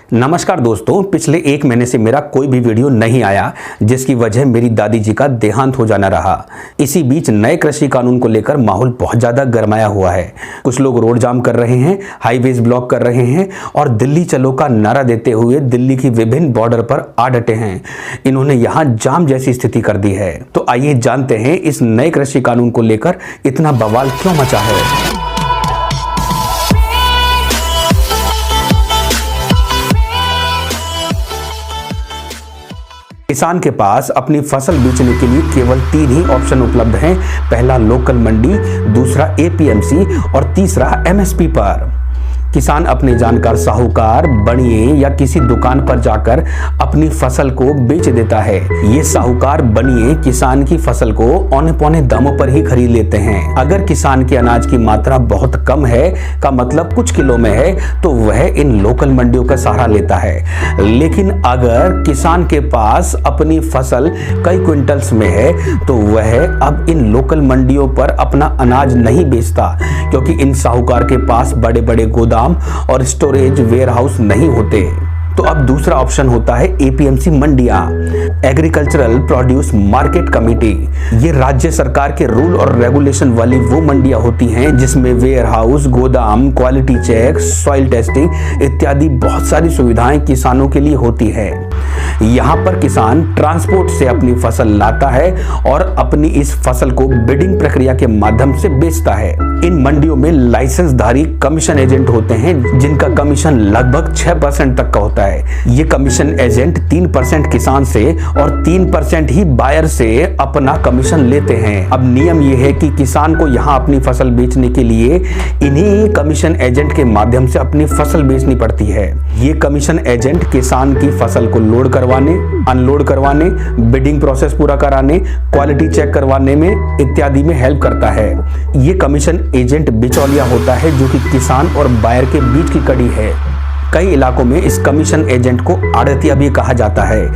नमस्कार दोस्तों, पिछले एक महीने से मेरा कोई भी वीडियो नहीं आया, जिसकी वजह मेरी दादी जी का देहांत हो जाना रहा। इसी बीच नए कृषि कानून को लेकर माहौल बहुत ज़्यादा गरमाया हुआ है। कुछ लोग रोड जाम कर रहे हैं, हाईवेज ब्लॉक कर रहे हैं और दिल्ली चलो का नारा देते हुए दिल्ली की विभिन्न बॉर्डर पर आ डटे हैं। इन्होंने यहाँ जाम जैसी स्थिति कर दी है। तो आइए जानते हैं इस नए कृषि कानून को लेकर इतना बवाल क्यों मचा है। किसान के पास अपनी फसल बेचने के लिए केवल 3 ही ऑप्शन उपलब्ध हैं। पहला लोकल मंडी, दूसरा एपीएमसी और तीसरा एमएसपी पर। किसान अपने जानकार साहूकार, बनिए या किसी दुकान पर जाकर अपनी फसल को बेच देता है। ये साहूकार बनिए किसान की फसल को औने पौने दामों पर ही खरीद लेते हैं। अगर किसान के अनाज की मात्रा बहुत कम है, का मतलब कुछ किलो में है, तो वह इन लोकल मंडियों का सहारा लेता है। लेकिन अगर किसान के पास अपनी फसल कई क्विंटल्स में है, तो वह अब इन लोकल मंडियों पर अपना अनाज नहीं बेचता, क्योंकि इन साहूकार के पास बड़े बड़े गोदाम और स्टोरेज वेयरहाउस नहीं होते। तो अब दूसरा ऑप्शन होता है एपीएमसी मंडियां, एग्रीकल्चरल प्रोड्यूस मार्केट कमेटी। ये राज्य सरकार के रूल और रेगुलेशन वाली वो मंडियां होती हैं जिसमें वेयरहाउस, गोदाम, क्वालिटी चेक, सॉइल टेस्टिंग इत्यादि बहुत सारी सुविधाएं किसानों के लिए होती है। यहाँ पर किसान ट्रांसपोर्ट से अपनी फसल लाता है और अपनी इस फसल को बिडिंग प्रक्रिया के माध्यम से बेचता है। इन मंडियों में लाइसेंसधारी कमीशन एजेंट होते हैं, जिनका कमीशन लगभग 6% तक का होता है। ये कमीशन एजेंट 3% किसान से और 3% ही बायर से अपना कमीशन लेते हैं। अब नियम ये है कि किसान को यहाँ अपनी फसल बेचने के लिए इन्हीं कमीशन एजेंट के माध्यम से अपनी फसल बेचनी पड़ती है। ये कमीशन एजेंट किसान की फसल को लोड करवाने, अनलोड करवाने, बिडिंग प्रोसेस पूरा कराने, क्वालिटी चेक करवाने में इत्यादि में हेल्प करता है। ये कमीशन एजेंट बिचौलिया होता है, जो कि किसान और बायर के बीच की कड़ी है। कई इलाकों में इस कमीशन एजेंट को आड़तिया भी कहा जाता है।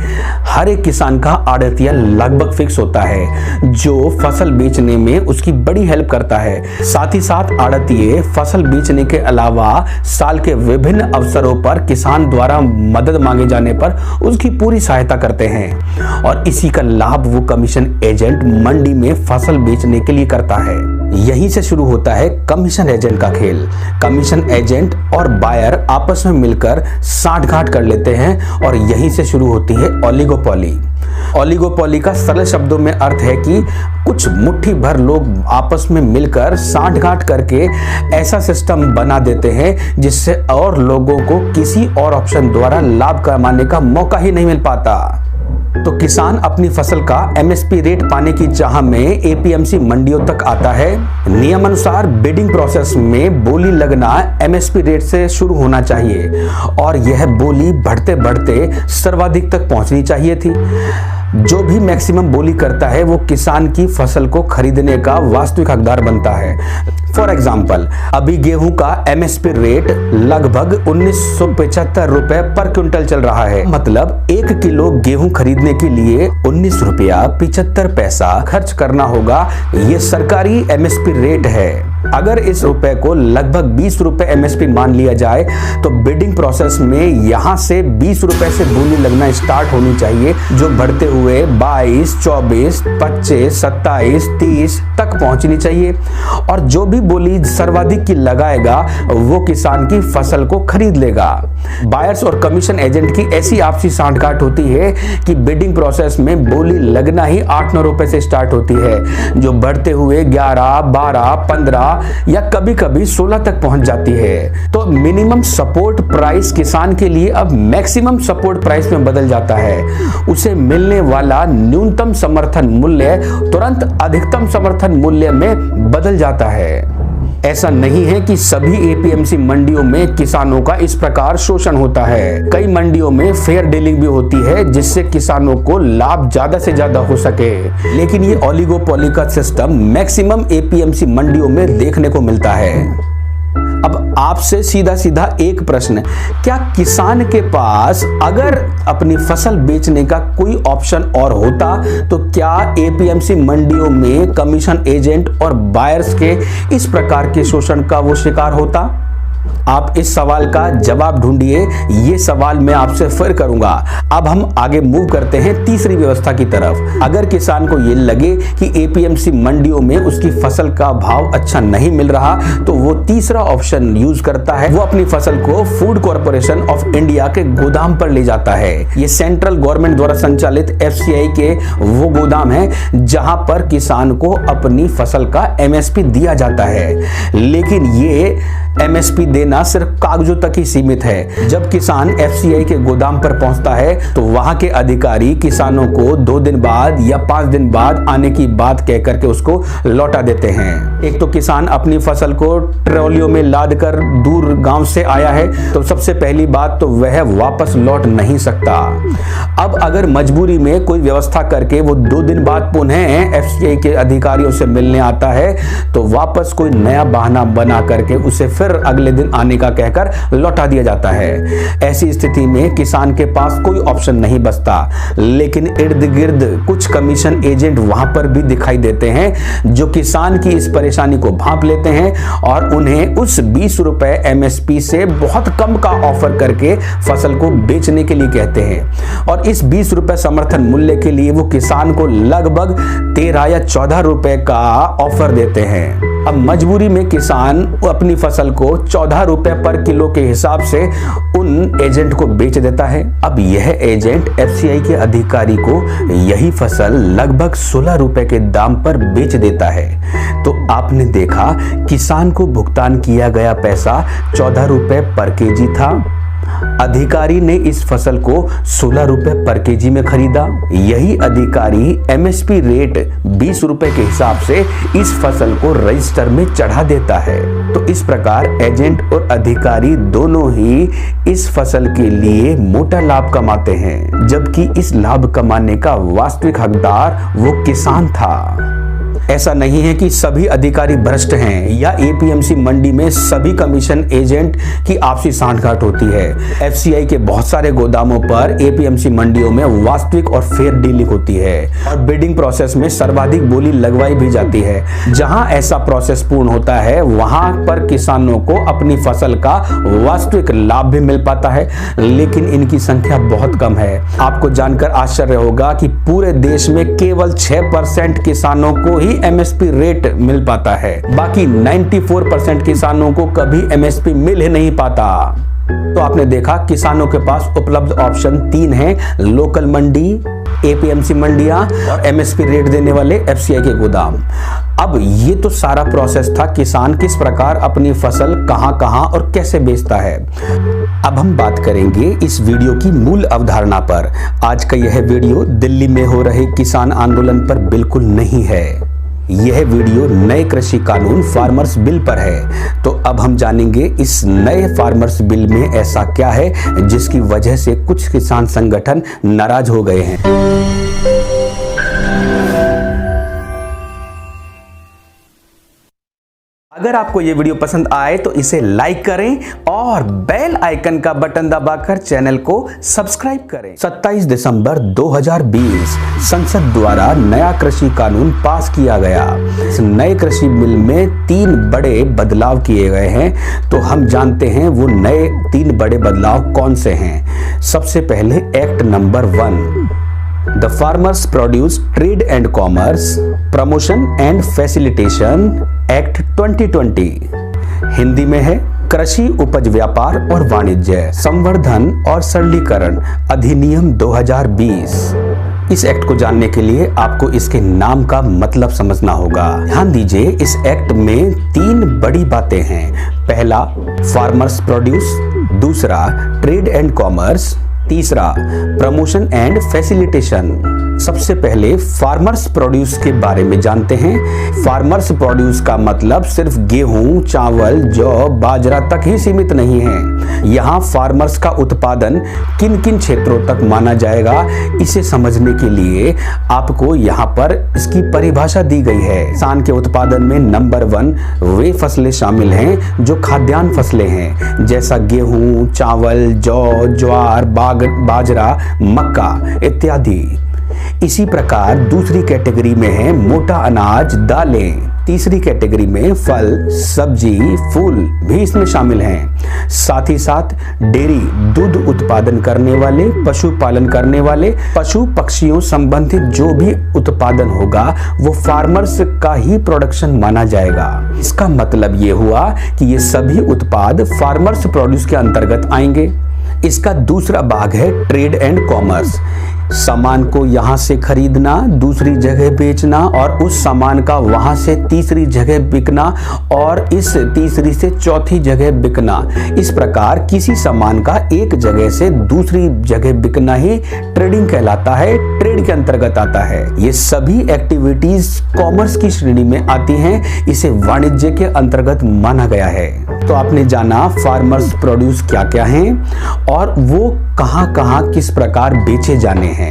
हर एक किसान का आड़तिया लगभग फिक्स होता है, जो फसल बेचने में उसकी बड़ी हेल्प करता है। साथ ही साथ आड़तिये फसल बेचने के अलावा साल के विभिन्न अवसरों पर किसान द्वारा मदद मांगे जाने पर उसकी पूरी सहायता करते हैं और इसी का लाभ वो कमीशन एजेंट मंडी में फसल बेचने के लिए करता है। यहीं से शुरू होता है कमीशन एजेंट का खेल। कमीशन एजेंट और बायर आपस में मिलकर साठगांठ कर लेते हैं और यहीं से शुरू होती है ओलिगोपोली। ओलिगोपोली का सरल शब्दों में अर्थ है कि कुछ मुट्ठी भर लोग आपस में मिलकर साठगांठ करके ऐसा सिस्टम बना देते हैं जिससे और लोगों को किसी और ऑप्शन द्वारा लाभ कमाने का मौका ही नहीं मिल पाता। तो किसान अपनी फसल का एमएसपी रेट पाने की चाह में एपीएमसी मंडियों तक आता है। नियमानुसार बिडिंग प्रोसेस में बोली लगना एमएसपी रेट से शुरू होना चाहिए और यह बोली बढ़ते बढ़ते सर्वाधिक तक पहुंचनी चाहिए थी। जो भी मैक्सिमम बोली करता है वो किसान की फसल को खरीदने का वास्तविक हकदार बनता है। फॉर एग्जाम्पल, अभी गेहूं का एमएसपी रेट लगभग 1975 रुपए पर क्विंटल चल रहा है। मतलब 1 किलो गेहूं खरीदने के लिए 19 रुपया 75 पैसा खर्च करना होगा। ये सरकारी एमएसपी रेट है। अगर इस रुपए को लगभग 20 रुपए एमएसपी मान लिया जाए, तो बिडिंग प्रोसेस में यहां से 20 रुपए से बोली लगना स्टार्ट होनी चाहिए, जो बढ़ते हुए 22, 24, 25, 27, 30 तक पहुंचनी चाहिए। और जो भी बोली सर्वाधिक की लगाएगा वो किसान की फसल को खरीद लेगा। बायर्स और कमीशन एजेंट की ऐसी आपसी सांठगांठ होती है कि बिडिंग प्रोसेस में बोली लगना ही 8-9 रुपए से स्टार्ट होती है, जो बढ़ते हुए 11, 12, 15 या कभी कभी 16 तक पहुंच जाती है। तो मिनिमम सपोर्ट प्राइस किसान के लिए अब मैक्सिमम सपोर्ट प्राइस में बदल जाता है। उसे मिलने वाला न्यूनतम समर्थन मूल्य तुरंत अधिकतम समर्थन मूल्य में बदल जाता है। ऐसा नहीं है कि सभी एपीएमसी मंडियों में किसानों का इस प्रकार शोषण होता है। कई मंडियों में फेयर डीलिंग भी होती है, जिससे किसानों को लाभ ज्यादा से ज्यादा हो सके। लेकिन ये ओलिगोपोली का सिस्टम मैक्सिमम एपीएमसी मंडियों में देखने को मिलता है। अब आपसे सीधा सीधा एक प्रश्न, क्या किसान के पास अगर अपनी फसल बेचने का कोई ऑप्शन और होता, तो क्या एपीएमसी मंडियों में कमीशन एजेंट और बायर्स के इस प्रकार के शोषण का वो शिकार होता? आप इस सवाल का जवाब ढूंढिए, ये सवाल मैं आपसे फिर करूंगा। अब हम आगे मूव करते हैं तीसरी व्यवस्था की तरफ। अगर किसान को ये लगे कि एपीएमसी मंडियों में उसकी फसल का भाव अच्छा नहीं मिल रहा, तो वो तीसरा ऑप्शन यूज करता है। वो अपनी फसल को फूड कॉर्पोरेशन ऑफ इंडिया के गोदाम पर ले जाता है। ये सेंट्रल गवर्नमेंट द्वारा संचालित एफसीआई के वो गोदाम है जहां पर किसान को अपनी फसल का एमएसपी दिया जाता है। लेकिन ये एमएसपी देना सिर्फ कागजों तक ही सीमित है। जब किसान एफसीआई के गोदाम पर पहुंचता है तो वहां के अधिकारी किसानों को 2 दिन बाद या 5 दिन बाद आने की बात कहकर के उसको लौटा देते हैं। एक तो किसान अपनी फसल को ट्रॉलियों में लाद कर दूर गांव से आया है, तो सबसे पहली बात तो वह वापस लौट नहीं सकता। अब अगर मजबूरी में कोई व्यवस्था करके वो 2 दिन बाद पुनः एफसीआई के अधिकारियों से मिलने आता है, तो वापस कोई नया बहाना बना करके उसे फिर अगले दिन आने का कहकर लौटा दिया जाता है। ऐसी स्थिति में किसान के पास कोई ऑप्शन नहीं बचता। लेकिन इर्द गिर्द कुछ कमीशन एजेंट वहां पर भी दिखाई देते हैं जो किसान की इस परेशानी को भांप लेते हैं और उन्हें उस 20 रुपए एमएसपी से बहुत कम का ऑफर करके फसल को बेचने के लिए कहते हैं। और इस 20 रुपए समर्थन मूल्य के लिए वो किसान को लगभग 13 या 14 रुपए का ऑफर देते हैं। अब मजबूरी में किसान अपनी फसल को 14 रुपए पर किलो के हिसाब से उन एजेंट को बेच देता है। अब यह एजेंट एफसीआई के अधिकारी को यही फसल लगभग 16 रुपए के दाम पर बेच देता है। तो आपने देखा, किसान को भुगतान किया गया पैसा 14 रुपए पर केजी था। अधिकारी ने इस फसल को 16 रुपए पर केजी में खरीदा। यही अधिकारी एमएसपी रेट 20 रुपए के हिसाब से इस फसल को रजिस्टर में चढ़ा देता है। तो इस प्रकार एजेंट और अधिकारी दोनों ही इस फसल के लिए मोटा लाभ कमाते हैं, जबकि इस लाभ कमाने का वास्तविक हकदार वो किसान था। ऐसा नहीं है कि सभी अधिकारी भ्रष्ट हैं या एपीएमसी मंडी में सभी कमीशन एजेंट की आपसी सांठगांठ होती है। एफसीआई के बहुत सारे गोदामों पर एपीएमसी मंडियों में वास्तविक और फेयर डीलिंग होती है और बिडिंग प्रोसेस में सर्वाधिक बोली लगवाई भी जाती है। जहां ऐसा प्रोसेस पूर्ण होता है वहां पर किसानों को अपनी फसल का वास्तविक लाभ भी मिल पाता है, लेकिन इनकी संख्या बहुत कम है। आपको जानकर आश्चर्य होगा कि पूरे देश में केवल 6% किसानों को ही एमएसपी रेट मिल पाता है। बाकी 94% किसानों को कभी एमएसपी मिल ही नहीं पाता। तो आपने देखा, किसानों के पास उपलब्ध ऑप्शन 3 हैं: लोकल मंडी, एपीएमसी मंडियां और एमएसपी रेट देने वाले एफसीआई के गोदाम। अब ये तो सारा प्रोसेस था, किसान किस प्रकार अपनी फसल कहां और कैसे बेचता है। अब हम बात करेंगे इस वीडियो की मूल अवधारणा पर। आज का यह वीडियो दिल्ली में हो रहे किसान आंदोलन पर बिल्कुल नहीं है। यह वीडियो नए कृषि कानून फार्मर्स बिल पर है। तो अब हम जानेंगे इस नए फार्मर्स बिल में ऐसा क्या है जिसकी वजह से कुछ किसान संगठन नाराज हो गए हैं। अगर आपको ये वीडियो पसंद आए तो इसे लाइक करें और बेल आइकन का बटन दबाकर चैनल को सब्सक्राइब करें। 27 दिसंबर 2020 संसद द्वारा नया कृषि कानून पास किया गया। इस नए कृषि बिल में 3 बड़े बदलाव किए गए हैं। तो हम जानते हैं वो नए 3 बड़े बदलाव कौन से हैं। सबसे पहले act number 1, the farmers produce trade and commerce promotion and facilitation act 2020। Hindi में है कृषि उपज व्यापार और वाणिज्य संवर्धन और सरलीकरण अधिनियम 2020। इस एक्ट को जानने के लिए आपको इसके नाम का मतलब समझना होगा। ध्यान दीजिए, इस एक्ट में 3 बड़ी बातें हैं। पहला, फार्मर्स प्रोड्यूस, दूसरा ट्रेड एंड कॉमर्स, तीसरा प्रमोशन एंड फैसिलिटेशन। सबसे पहले फार्मर्स प्रोड्यूस के बारे में जानते हैं। फार्मर्स प्रोड्यूस का मतलब सिर्फ गेहूं, चावल, जौ, बाजरा तक ही सीमित नहीं है। यहाँ फार्मर्स का उत्पादन किन किन क्षेत्रों तक माना जाएगा, इसे समझने के लिए आपको यहाँ पर इसकी परिभाषा दी गई है। किसान के उत्पादन में नंबर 1 वे फसलें शामिल हैं जो खाद्यान्न फसलें हैं, जैसा गेहूं, चावल, जौ, ज्वार, बाजरा, मक्का इत्यादि। इसी प्रकार दूसरी कैटेगरी में है मोटा अनाज, दालें। तीसरी कैटेगरी में फल, सब्जी, फूल भी इसमें शामिल हैं। साथ ही साथ डेयरी, दूध उत्पादन करने वाले, पशुपालन करने वाले, पशु पक्षियों संबंधित जो भी उत्पादन होगा वो फार्मर्स का ही प्रोडक्शन माना जाएगा। इसका मतलब ये हुआ कि ये सभी उत्पाद फार्मर्स प्रोड्यूस के अंतर्गत आएंगे। इसका दूसरा भाग है ट्रेड एंड कॉमर्स। सामान को यहाँ से खरीदना, दूसरी जगह बेचना और उस सामान का वहां से तीसरी जगह बिकना और इस तीसरी से चौथी जगह बिकना। इस प्रकार किसी सामान का एक जगह से दूसरी जगह बिकना ही ट्रेडिंग कहलाता है, ट्रेड के अंतर्गत आता है। ये सभी एक्टिविटीज कॉमर्स की श्रेणी में आती हैं, इसे वाणिज्य के अंतर्गत माना गया है। तो आपने जाना फार्मर्स प्रोड्यूस क्या क्या हैं और वो कहां-कहां किस प्रकार बेचे जाने हैं।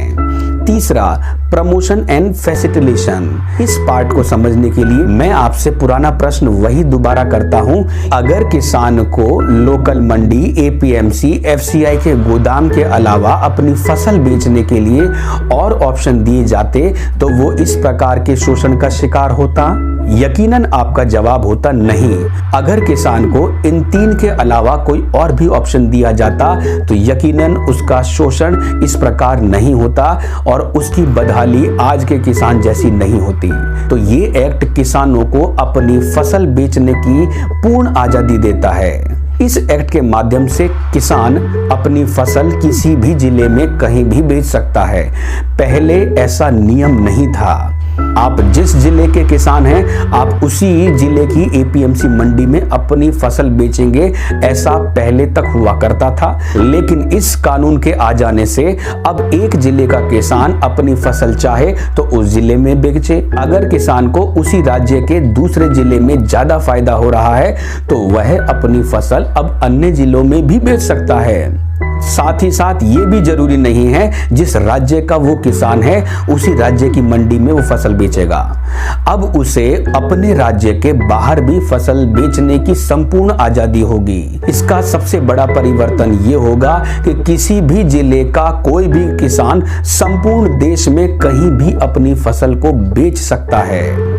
तीसरा, प्रमोशन एंड फैसिलिटेशन। इस पार्ट को समझने के लिए मैं आपसे पुराना प्रश्न वही दोबारा करता हूं। अगर किसान को लोकल मंडी, एपीएमसी, एफसीआई के गोदाम के अलावा अपनी फसल बेचने के लिए और ऑप्शन दिए जाते तो वो इस प्रकार के शोषण का शिकार होता? यकीनन आपका जवाब होता नहीं। अगर किसान को इन तीन के अलावा कोई और भी ऑप्शन दिया जाता तो यकीनन उसका शोषण इस प्रकार नहीं होता और उसकी बदहाली आज के किसान जैसी नहीं होती। तो ये एक्ट किसानों को अपनी फसल बेचने की पूर्ण आजादी देता है। इस एक्ट के माध्यम से किसान अपनी फसल किसी भी जिले में कहीं भी बेच सकता है। पहले ऐसा नियम नहीं था। आप जिस जिले के किसान हैं, आप उसी जिले की एपीएमसी मंडी में अपनी फसल बेचेंगे, ऐसा पहले तक हुआ करता था। लेकिन इस कानून के आ जाने से अब एक जिले का किसान अपनी फसल चाहे तो उस जिले में बेचे। अगर किसान को उसी राज्य के दूसरे जिले में ज्यादा फायदा हो रहा है तो वह अपनी फसल अब अन्य जिलों में भी बेच सकता है। साथ ही साथ ये भी जरूरी नहीं है जिस राज्य का वो किसान है उसी राज्य की मंडी में वो फसल बेचेगा। अब उसे अपने राज्य के बाहर भी फसल बेचने की संपूर्ण आजादी होगी। इसका सबसे बड़ा परिवर्तन ये होगा कि किसी भी जिले का कोई भी किसान संपूर्ण देश में कहीं भी अपनी फसल को बेच सकता है।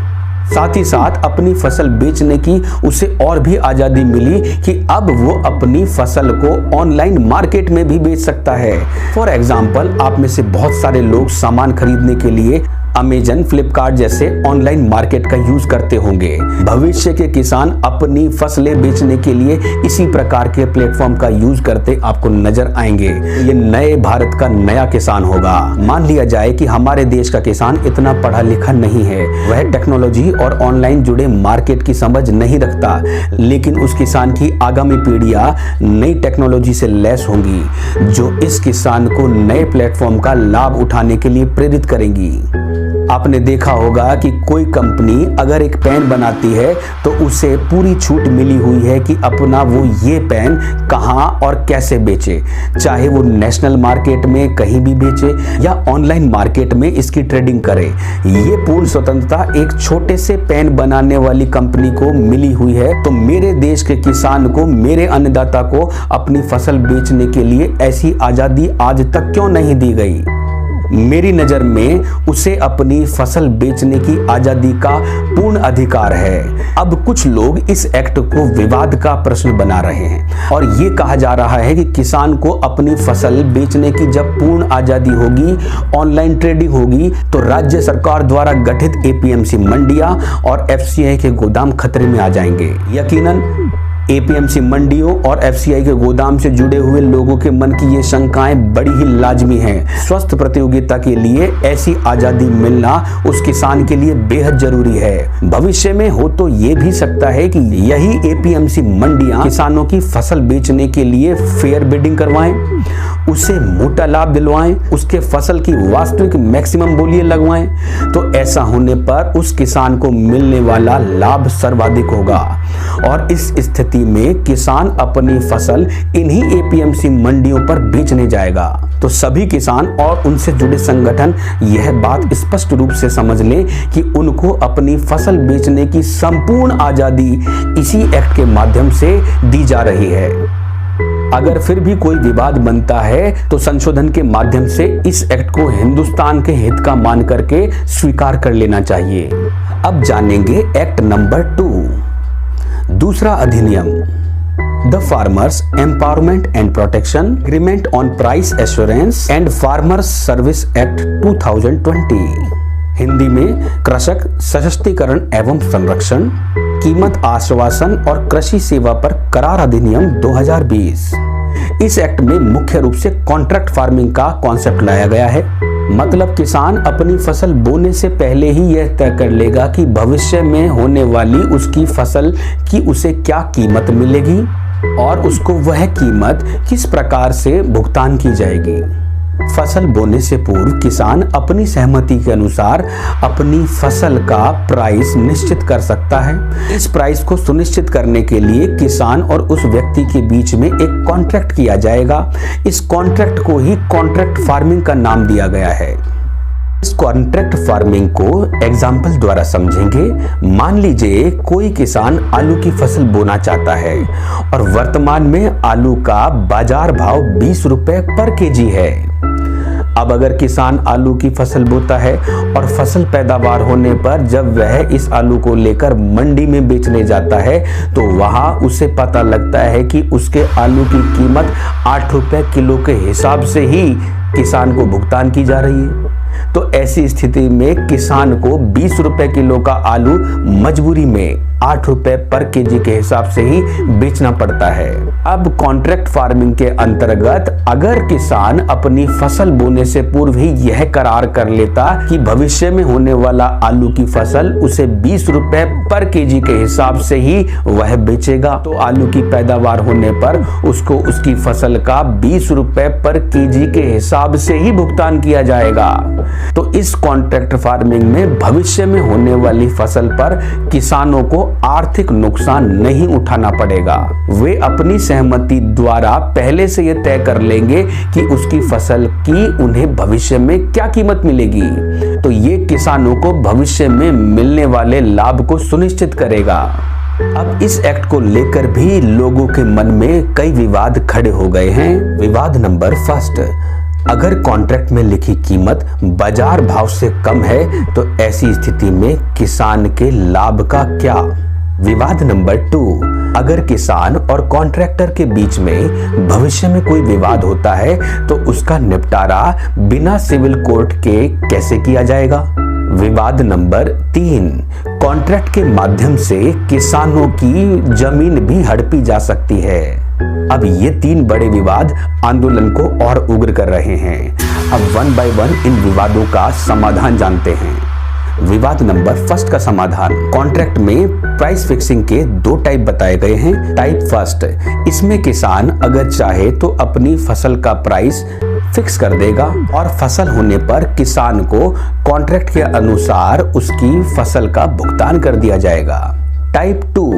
साथ ही साथ अपनी फसल बेचने की उसे और भी आजादी मिली कि अब वो अपनी फसल को ऑनलाइन मार्केट में भी बेच सकता है। फॉर एग्जाम्पल, आप में से बहुत सारे लोग सामान खरीदने के लिए अमेजन, फ्लिपकार्ट जैसे ऑनलाइन मार्केट का यूज करते होंगे। भविष्य के किसान अपनी फसलें बेचने के लिए इसी प्रकार के प्लेटफॉर्म का यूज करते आपको नजर आएंगे। ये नए भारत का नया किसान होगा। मान लिया जाए कि हमारे देश का किसान इतना पढ़ा लिखा नहीं है, वह टेक्नोलॉजी और ऑनलाइन जुड़े मार्केट की समझ नहीं रखता, लेकिन उस किसान की आगामी पीढ़ियां नई टेक्नोलॉजी से लैस होंगी जो इस किसान को नए प्लेटफॉर्म का लाभ उठाने के लिए प्रेरित करेंगी। आपने देखा होगा कि कोई कंपनी अगर एक पेन बनाती है तो उसे पूरी छूट मिली हुई है कि अपना वो ये पेन कहां और कैसे बेचे, चाहे वो नेशनल मार्केट में कहीं भी बेचे या ऑनलाइन मार्केट में इसकी ट्रेडिंग करे। ये पूर्ण स्वतंत्रता एक छोटे से पेन बनाने वाली कंपनी को मिली हुई है। तो मेरे देश के किसान को, मेरे अन्नदाता को अपनी फसल बेचने के लिए ऐसी आजादी आज तक क्यों नहीं दी गई? मेरी नजर में उसे अपनी फसल बेचने की आजादी का पूर्ण अधिकार है। अब कुछ लोग इस एक्ट को विवाद का प्रश्न बना रहे हैं और ये कहा जा रहा है कि किसान को अपनी फसल बेचने की जब पूर्ण आजादी होगी, ऑनलाइन ट्रेडिंग होगी, तो राज्य सरकार द्वारा गठित एपीएमसी मंडियां और एफसीआई के गोदाम खतरे में आ जाएंगे। यकीनन एपीएमसी मंडियों और एफसीआई के गोदाम से जुड़े हुए लोगों के मन की ये शंकाएं बड़ी ही लाजमी हैं। स्वस्थ प्रतियोगिता के लिए ऐसी आजादी मिलना उस किसान के लिए बेहद जरूरी है। भविष्य में हो तो ये भी सकता है कि यही एपीएमसी मंडियां किसानों की फसल बेचने के लिए फेयर बिडिंग करवाएं, उसे मोटा लाभ दिलवाएं, उसके फसल की वास्तविक मैक्सिमम बोलियां लगवाएं। तो ऐसा होने पर उस किसान को मिलने वाला लाभ सर्वाधिक होगा और इस स्थिति में किसान अपनी फसल इन्हीं एपीएमसी मंडियों पर बेचने जाएगा। तो सभी किसान और उनसे जुड़े संगठन यह बात स्पष्ट रूप से समझ लें कि उनको अपनी फसल बेचने की संपूर्ण आजादी इसी एक्ट के माध्यम से दी जा रही है। अगर फिर भी कोई विवाद बनता है तो संशोधन के माध्यम से इस एक्ट को हिंदुस्तान के हित का मान करके स्वीकार कर लेना चाहिए। अब जानेंगे एक्ट नंबर 2, दूसरा अधिनियम, the farmers empowerment and protection agreement on price assurance and farmers service act 2020, Hindi में कृषक सशक्तिकरण एवं संरक्षण, कीमत आश्वासन और कृषि सेवा पर करार अधिनियम 2020। इस एक्ट में मुख्य रूप से कॉन्ट्रैक्ट फार्मिंग का कॉन्सेप्ट लाया गया है। मतलब किसान अपनी फसल बोने से पहले ही यह तय कर लेगा कि भविष्य में होने वाली उसकी फसल की उसे क्या कीमत मिलेगी और उसको वह कीमत किस प्रकार से भुगतान की जाएगी। फसल बोने से पूर्व किसान अपनी सहमति के अनुसार अपनी फसल का प्राइस निश्चित कर सकता है। इस प्राइस को सुनिश्चित करने के लिए किसान और उस व्यक्ति के बीच में एक कॉन्ट्रैक्ट किया जाएगा। इस कॉन्ट्रैक्ट को ही कॉन्ट्रैक्ट फार्मिंग का नाम दिया गया है। इस कॉन्ट्रैक्ट फार्मिंग को एग्जाम्पल द्वारा समझेंगे। मान लीजिए कोई किसान आलू की फसल बोना चाहता है और वर्तमान में आलू का बाजार भाव 20 रुपए पर केजी है। अब अगर किसान आलू की फसल बोता है और फसल पैदावार होने पर जब वह इस आलू को लेकर मंडी में बेचने जाता है तो वहां उसे पता लगता है कि उसके आलू की कीमत 8 रुपए किलो के हिसाब से ही किसान को भुगतान की जा रही है। तो ऐसी स्थिति में किसान को 20 रुपए किलो का आलू मजबूरी में 8 रुपए पर केजी के हिसाब से ही बेचना पड़ता है। अब कॉन्ट्रैक्ट फार्मिंग के अंतर्गत अगर किसान अपनी फसल बोने से पूर्व ही यह करार कर लेता कि भविष्य में होने वाला आलू की फसल उसे 20 रुपए पर केजी के हिसाब से ही वह बेचेगा, तो आलू की पैदावार होने पर उसको उसकी फसल का 20 रुपए पर केजी के हिसाब से ही भुगतान किया जाएगा। तो इस कॉन्ट्रैक्ट फार्मिंग में भविष्य में होने वाली फसल पर किसानों को आर्थिक नुकसान नहीं उठाना पड़ेगा। वे अपनी सहमति द्वारा पहले से यह तय कर लेंगे कि उसकी फसल की उन्हें भविष्य में क्या कीमत मिलेगी। तो ये किसानों को भविष्य में मिलने वाले लाभ को सुनिश्चित करेगा। अब इस एक्ट को लेकर भी लोगों के मन में कई विवाद खड़े हो गए हैं। विवाद नंबर 1, अगर कॉन्ट्रैक्ट में लिखी कीमत बाजार भाव से कम है तो ऐसी स्थिति में किसान के लाभ का क्या। विवाद नंबर 2, अगर किसान और कॉन्ट्रैक्टर के बीच में भविष्य में कोई विवाद होता है तो उसका निपटारा बिना सिविल कोर्ट के कैसे किया जाएगा। विवाद नंबर 3, कॉन्ट्रैक्ट के माध्यम से किसानों की जमीन भी हड़पी जा सकती है। अब ये 3 बड़े विवाद आंदोलन को और उग्र कर रहे हैं। अब 1 बाय 1 इन विवादों का समाधान जानते हैं। विवाद नंबर 1 का समाधान, कॉन्ट्रैक्ट में प्राइस फिक्सिंग के 2 टाइप बताए गए हैं। टाइप 1, इसमें किसान अगर चाहे तो अपनी फसल का प्राइस फिक्स कर देगा और फसल होने पर किसान को कॉन्ट्रैक्ट के अनुसार उसकी फसल का भुगतान कर दिया जाएगा। टाइप 2,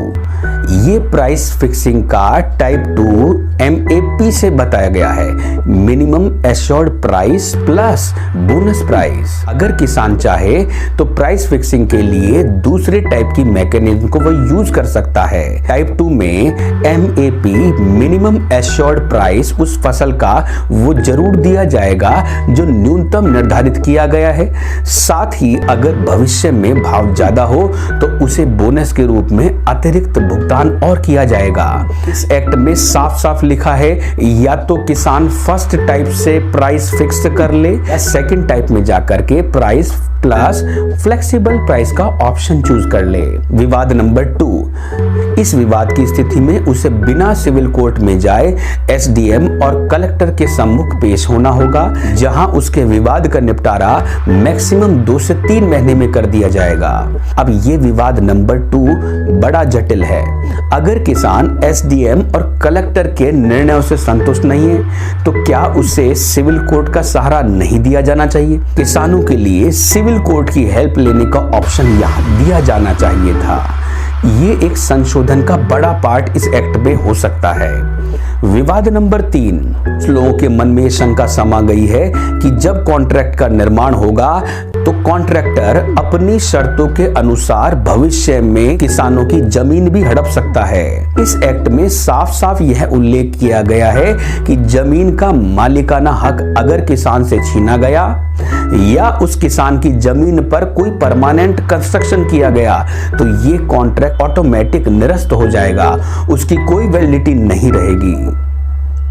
ये प्राइस फिक्सिंग का टाइप 2 MAP से बताया गया है, minimum assured price plus bonus price. अगर किसान चाहे तो प्राइस फिक्सिंग के लिए दूसरे टाइप की मैकेनिज्म को वह यूज कर सकता है। टाइप 2 में MAP मिनिमम एश्योर्ड प्राइस उस फसल का वो जरूर दिया जाएगा जो न्यूनतम निर्धारित किया गया है। साथ ही अगर भविष्य में भाव ज्यादा हो तो उसे बोनस के रूप में अतिरिक्त भुगतान और किया जाएगा। इस एक्ट में साफ साफ लिखा है या तो किसान फर्स्ट टाइप से प्राइस फिक्स कर ले या सेकंड टाइप में जाकर के प्राइस प्लस फ्लेक्सिबल प्राइस का ऑप्शन चूज कर ले। विवाद नंबर 2, इस विवाद की स्थिति में उसे बिना सिविल कोर्ट में जाए SDM और कलेक्टर के सम्मुख पेश होना होगा, जहां उसके विवाद का निपटारा मैक्सिमम 2 से 3 महीने में कर दिया जाएगा। अब ये विवाद नंबर 2 बड़ा जटिल है। अगर किसान SDM और कलेक्टर के निर्णयों से संतुष्ट नहीं है तो क्या उसे सिविल कोर्ट का सहारा नहीं दिया जाना चाहिए। किसानों के लिए सिविल कोर्ट की हेल्प लेने का ऑप्शन यहां दिया जाना चाहिए था। ये एक संशोधन का बड़ा पार्ट इस एक्ट में हो सकता है। विवाद नंबर 3, लोगों के मन में शंका समा गई है कि जब कॉन्ट्रैक्ट का निर्माण होगा तो कॉन्ट्रैक्टर अपनी शर्तों के अनुसार भविष्य में किसानों की जमीन भी हड़प सकता है। इस एक्ट में साफ साफ यह उल्लेख किया गया है कि जमीन का मालिकाना हक अगर किसान से छीना गया या उस किसान की जमीन पर कोई परमानेंट कंस्ट्रक्शन किया गया तो ये कॉन्ट्रैक्ट ऑटोमेटिक निरस्त हो जाएगा, उसकी कोई वैलिडिटी नहीं रहेगी।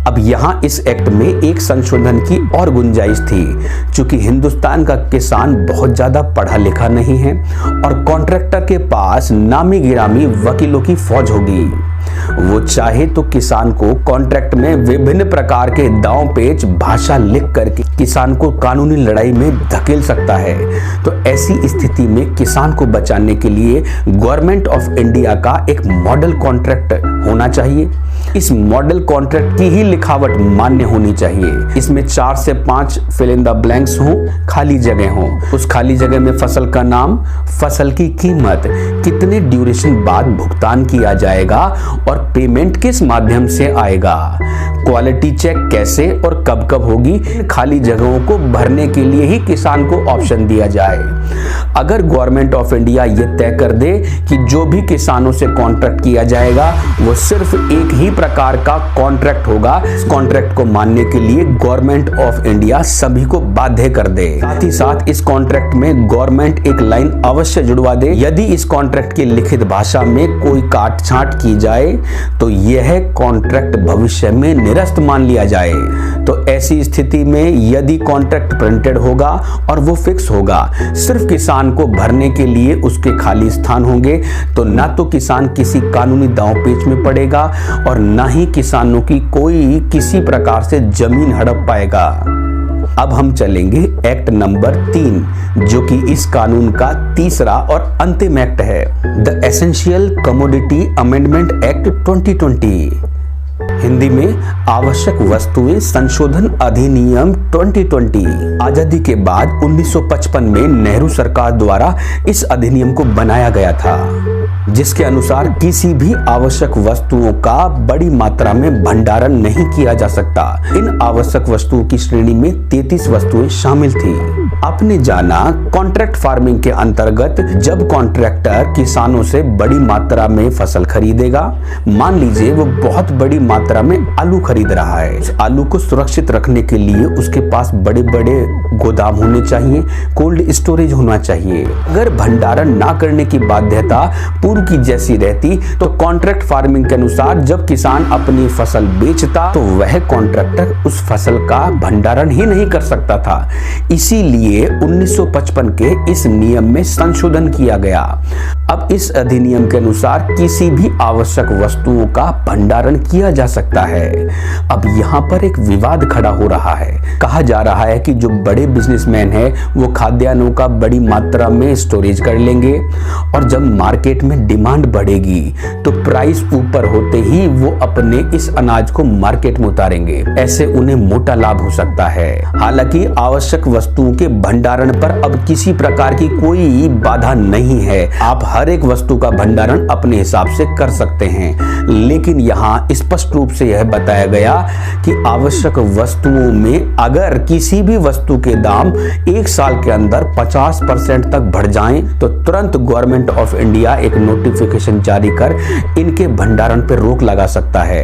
अब यहां इस एक्ट में एक संशोधन की और गुंजाइश थी। चूंकि हिंदुस्तान का किसान बहुत ज्यादा पढ़ा लिखा नहीं है और कॉन्ट्रैक्टर के पास नामी गिरामी वकीलों की फौज होगी, वो चाहे तो किसान को कॉन्ट्रैक्ट में विभिन्न प्रकार के दांव पेच भाषा लिख करके किसान को कानूनी लड़ाई में धकेल सकता है। तो ऐसी स्थिति में किसान को बचाने के लिए गवर्नमेंट ऑफ इंडिया का एक मॉडल कॉन्ट्रैक्ट होना चाहिए। इस मॉडल कॉन्ट्रैक्ट की ही लिखावट मान्य होनी चाहिए। इसमें 4 से 5 फिल इन द ब्लैंक्स हों, खाली जगह हों। उस खाली जगह में फसल का नाम, फसल की कीमत, कितने ड्यूरेशन बाद भुगतान किया जाएगा और पेमेंट किस माध्यम से आएगा, क्वालिटी चेक कैसे और कब कब होगी। इन खाली जगहों को भरने के लिए ही किसान को ऑप्शन दिया जाए। अगर गवर्नमेंट ऑफ इंडिया ये तय कर दे कि जो भी किसानों से कॉन्ट्रैक्ट किया जाएगा वो सिर्फ एक ही प्रकार का कॉन्ट्रैक्ट होगा, इस कॉन्ट्रैक्ट को मानने के लिए गवर्नमेंट ऑफ इंडिया सभी को बाध्य कर दे। साथ ही साथ इस कॉन्ट्रैक्ट में गवर्नमेंट एक लाइन अवश्य जुड़वा दे, यदि इस कॉन्ट्रैक्ट की लिखित भाषा में कोई काट छांट की जाए तो यह कॉन्ट्रैक्ट भविष्य में निरस्त मान लिया जाए। तो ऐसी स्थिति में यदि कॉन्ट्रैक्ट प्रिंटेड होगा और वो फिक्स होगा, सिर्फ किसान को भरने के लिए उसके खाली स्थान होंगे, तो ना तो किसान किसी कानूनी दांव पेच में पड़ेगा और ना ही किसानों की कोई किसी प्रकार से जमीन हड़प पाएगा। अब हम चलेंगे एक्ट नंबर 3, जो कि इस कानून का तीसरा और अंतिम एक्ट है, the essential commodity amendment act 2020, Hindi में आवश्यक वस्तुएं संशोधन अधिनियम 2020। आजादी के बाद 1955 में नेहरू सरकार द्वारा इस अधिनियम को बनाया गया था, जिसके अनुसार किसी भी आवश्यक वस्तुओं का बड़ी मात्रा में भंडारण नहीं किया जा सकता। इन आवश्यक वस्तुओं की श्रेणी में 33 वस्तुएं शामिल थी। आपने जाना कॉन्ट्रैक्ट फार्मिंग के अंतर्गत जब कॉन्ट्रैक्टर किसानों से बड़ी मात्रा में फसल खरीदेगा, मान लीजिए वो बहुत बड़ी मात्रा में आलू खरीद रहा है, इस आलू को सुरक्षित रखने के लिए उसके पास बड़े बड़े गोदाम होने चाहिए, कोल्ड स्टोरेज होना चाहिए। अगर भंडारण ना करने की बाध्यता पूर्व की जैसी रहती तो कॉन्ट्रैक्ट फार्मिंग के अनुसार जब किसान अपनी फसल बेचता तो वह कॉन्ट्रैक्टर उस फसल का भंडारण ही नहीं कर सकता था। इसीलिए 1955 के इस नियम में संशोधन किया गया। अब इस अधिनियम के अनुसार किसी भी आवश्यक वस्तुओं का भंडारण किया जा सकता है। अब यहाँ पर एक विवाद खड़ा हो रहा है। कहा जा रहा है कि जो बड़े बिजनेसमैन हैं वो खाद्यान्नों का बड़ी मात्रा में स्टोरेज कर लेंगे और जब मार्केट में डिमांड बढ़ेगी तो प्राइस ऊपर होते ही वो अपने इस अनाज को मार्केट में उतारेंगे। ऐसे उन्हें मोटा लाभ हो सकता है। हालांकि आवश्यक वस्तुओं के भंडारण पर अब किसी प्रकार की कोई बाधा नहीं है। आप हर एक वस्तु का भंडारण अपने हिसाब से कर सकते हैं, लेकिन यहाँ स्पष्ट रूप से यह बताया गया कि आवश्यक वस्तुओं में अगर किसी भी वस्तु के दाम 1 साल के अंदर 50% तक बढ़ जाएं तो तुरंत गवर्नमेंट ऑफ इंडिया एक नोटिफिकेशन जारी कर इनके भंडारण पर रोक लगा सकता है।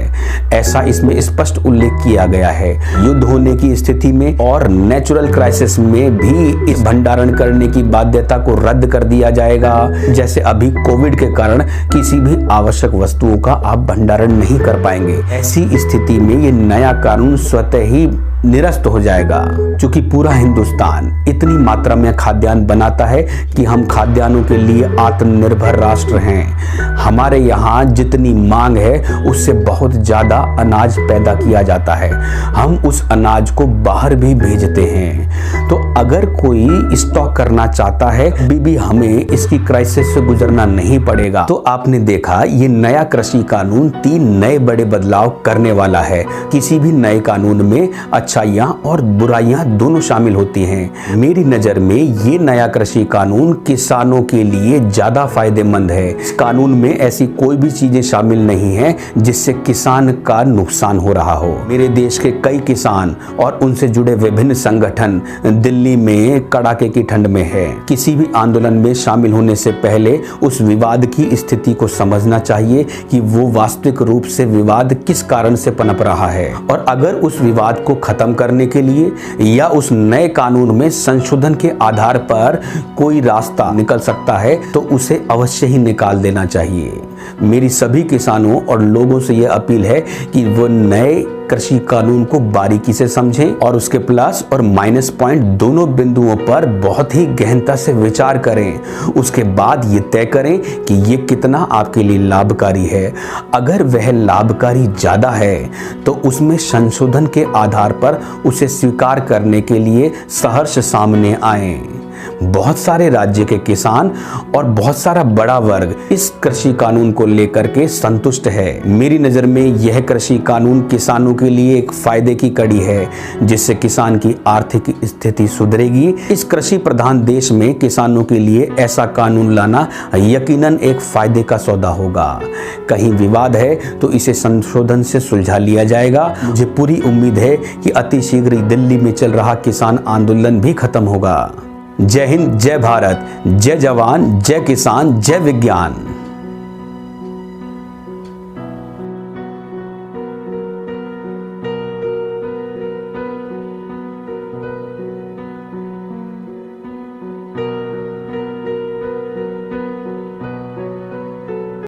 ऐसा इसमें स्पष्ट उल्लेख किया गया है। युद्ध होने की स्थिति में और नेचुरल क्राइसिस में भी इस भंडारण करने की बाध्यता को रद्द कर दिया जाएगा। जैसे अभी कोविड के कारण किसी भी आवश्यक वस्तुओं का आप भंडारण नहीं कर पाएंगे। ऐसी स्थिति में ये नया कानून स्वतः ही निरस्त हो जाएगा। क्योंकि पूरा हिंदुस्तान इतनी मात्रा में खाद्यान्न बनाता है कि हम खाद्यान्नों के लिए आत्मनिर्भर राष्ट्र हैं। हमारे यहाँ जितनी मांग है उससे बहुत ज्यादा अनाज पैदा किया जाता है। हम उस अनाज को बाहर भी भेजते हैं। तो अगर कोई स्टॉक करना चाहता है भी हमें इसकी क्राइसिस से गुजरना नहीं पड़ेगा। तो आपने देखा ये नया कृषि कानून 3 नए बड़े बदलाव करने वाला है। किसी भी नए कानून में अच्छाइयां और बुराइयां दोनों शामिल होती हैं। मेरी नजर में ये नया कृषि कानून किसानों के लिए ज्यादा फायदेमंद है। इस कानून में ऐसी कोई भी चीजें शामिल नहीं है जिससे किसान का नुकसान हो रहा हो। मेरे देश के कई किसान और उनसे जुड़े विभिन्न संगठन दिल्ली दिल्ली में कड़ाके की ठंड में है। किसी भी आंदोलन में शामिल होने से पहले उस विवाद की स्थिति को समझना चाहिए कि वो वास्तविक रूप से विवाद किस कारण से पनप रहा है, और अगर उस विवाद को खत्म करने के लिए या उस नए कानून में संशोधन के आधार पर कोई रास्ता निकल सकता है तो उसे अवश्य ही निकाल देना चाहिए। मेरी सभी किसानों और लोगों से यह अपील है कि वो नए कृषि कानून को बारीकी से समझें और उसके प्लस और माइनस पॉइंट दोनों बिंदुओं पर बहुत ही गहनता से विचार करें। उसके बाद ये तय करें कि ये कितना आपके लिए लाभकारी है। अगर वह लाभकारी ज़्यादा है तो उसमें संशोधन के आधार पर उसे स्वीकार करने के लिए सहर्ष सामने आएं। बहुत सारे राज्य के किसान और बहुत सारा बड़ा वर्ग इस कृषि कानून को लेकर के संतुष्ट है। मेरी नज़र में यह कृषि कानून किसानों के लिए एक फायदे की कड़ी है, जिससे किसान की आर्थिक स्थिति सुधरेगी। इस कृषि प्रधान देश में किसानों के लिए ऐसा कानून लाना यकीनन एक फायदे का सौदा होगा। कहीं विवाद है तो इसे संशोधन से सुलझा लिया जाएगा। मुझे पूरी उम्मीद है कि अति शीघ्र ही दिल्ली में चल रहा किसान आंदोलन भी खत्म होगा। जय हिंद, जय भारत, जय जवान, जय किसान, जय विज्ञान।